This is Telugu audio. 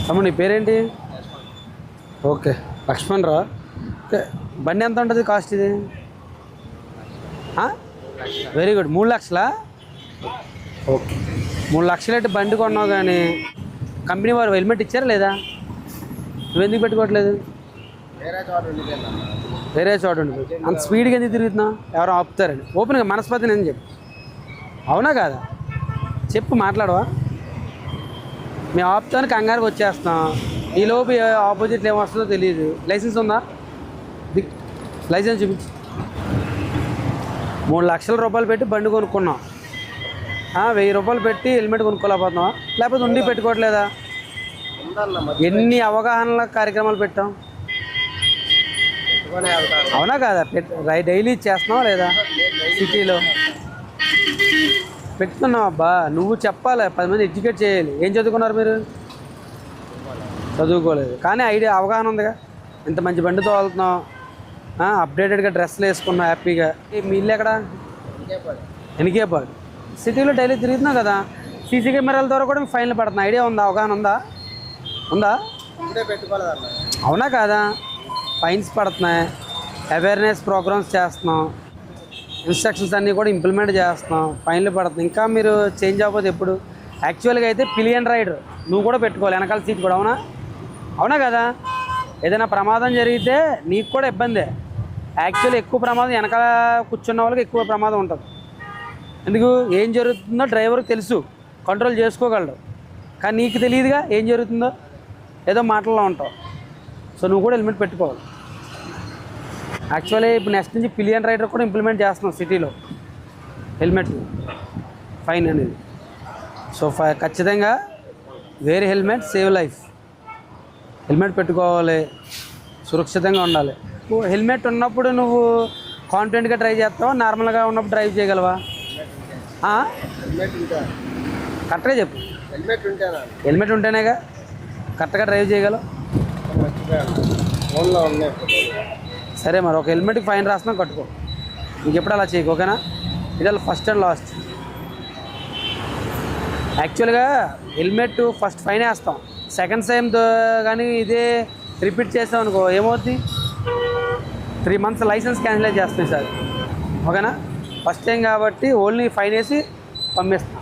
తమ్ముడు నీ పేరేంటి? ఓకే, లక్ష్మణ్ రా. ఓకే, బండి ఎంత ఉంటుంది కాస్ట్ ఇది? Very good. 3 లక్షలా? ఓకే, 3 లక్షలు అయితే బండి కొన్నావు, కానీ కంపెనీ వారు హెల్మెట్ ఇచ్చారా లేదా? నువ్వెందుకు పెట్టుకోవట్లేదు? వేరే చోట ఉండి అంత స్పీడ్గా ఎందుకు తిరుగుతున్నావు? ఎవరో ఆపుతారని ఓపెన్గా మనస్పతి నేను చెప్పు. అవునా కాదా? చెప్పు, మాట్లాడవా? మేము ఆపుతాను, కంగారుకి వచ్చేస్తాం. ఈలోపు ఆపోజిట్లో ఏమొస్తుందో తెలియదు. లైసెన్స్ ఉందా? లైసెన్స్ చూపించు. 3 లక్షల రూపాయలు పెట్టి బండి కొనుక్కున్నాం. 1000 రూపాయలు పెట్టి హెల్మెట్ కొనుక్కోలేకపోతున్నావా? లేకపోతే ఉండి పెట్టుకోవట్లేదా? ఎన్ని అవగాహన కార్యక్రమాలు పెట్టాం, అవునా కాదా? డైలీ చేస్తున్నావా లేదా? సిటీలో పెట్టుకున్నావు. అబ్బా, నువ్వు చెప్పాలి, 10 మంది ఎడ్యుకేట్ చేయాలి. ఏం చదువుకున్నారు మీరు? చదువుకోలేదు, కానీ ఐడియా అవగాహన ఉందిగా. ఇంత మంచి బండితో వెళ్తున్నావు, అప్డేటెడ్గా డ్రెస్సులు వేసుకున్నావు హ్యాపీగా. మీ ఇల్లు ఎక్కడ? ఎనికేపాడు. సిటీలో డైలీ తిరుగుతున్నావు కదా, సీసీ కెమెరాల ద్వారా కూడా మీకు ఫైన్లు పడుతున్నాయి. ఐడియా ఉందా? అవగాహన ఉందా? అవునా కాదా? ఫైన్స్ పడుతున్నాయి, అవేర్నెస్ ప్రోగ్రామ్స్ చేస్తున్నాం, ఇన్స్ట్రక్షన్స్ అన్నీ కూడా ఇంప్లిమెంట్ చేస్తున్నాం, ఫైన్లు పడుతున్నాయి. ఇంకా మీరు చేంజ్ అవ్వదు ఎప్పుడు? యాక్చువల్గా అయితే పిలియన్ రైడర్ నువ్వు కూడా పెట్టుకోవాలి, వెనకాల సీట్ కూడా. అవునా కదా? ఏదైనా ప్రమాదం జరిగితే నీకు కూడా ఇబ్బందే. యాక్చువల్లీ ఎక్కువ ప్రమాదం వెనకాల కూర్చున్న వాళ్ళకి ఎక్కువ ప్రమాదం ఉంటుంది. ఎందుకు? ఏం జరుగుతుందో డ్రైవర్కి తెలుసు, కంట్రోల్ చేసుకోగలడు. కానీ నీకు తెలియదుగా ఏం జరుగుతుందో, ఏదో మాటల్లో ఉంటావు. సో నువ్వు కూడా హెల్మెట్ పెట్టుకోవాలి. యాక్చువల్లీ ఇప్పుడు నెక్స్ట్ నుంచి పిలియన్ రైడర్ కూడా ఇంప్లిమెంట్ చేస్తున్నాం సిటీలో, హెల్మెట్ ఫైన్ అనేది. సో ఖచ్చితంగా వేరే హెల్మెట్ సేవ్ లైఫ్. హెల్మెట్ పెట్టుకోవాలి, సురక్షితంగా ఉండాలి. హెల్మెట్ ఉన్నప్పుడు నువ్వు కాన్ఫిడెంట్గా డ్రైవ్ చేస్తావా? నార్మల్గా ఉన్నప్పుడు డ్రైవ్ చేయగలవా? కరెక్ట్గా చెప్పు. హెల్మెట్ ఉంటేనేగా కరెక్ట్గా డ్రైవ్ చేయగలవు. సరే, మరి ఒక హెల్మెట్కి ఫైన్ రాస్తున్నాం, కట్టుకో. ఇంకెప్పుడు అలా చేయకు, ఓకేనా? ఇది ఫస్ట్ అండ్ లాస్ట్. యాక్చువల్గా హెల్మెట్ ఫస్ట్ ఫైన్ వేస్తాం, సెకండ్ టైం కానీ ఇదే రిపీట్ చేస్తాం అనుకో, ఏమవుద్ది? 3 months లైసెన్స్ క్యాన్సిల్ చేస్తాం సార్, ఓకేనా? ఫస్ట్ టైం కాబట్టి ఓన్లీ ఫైన్ వేసి పంపిస్తాం.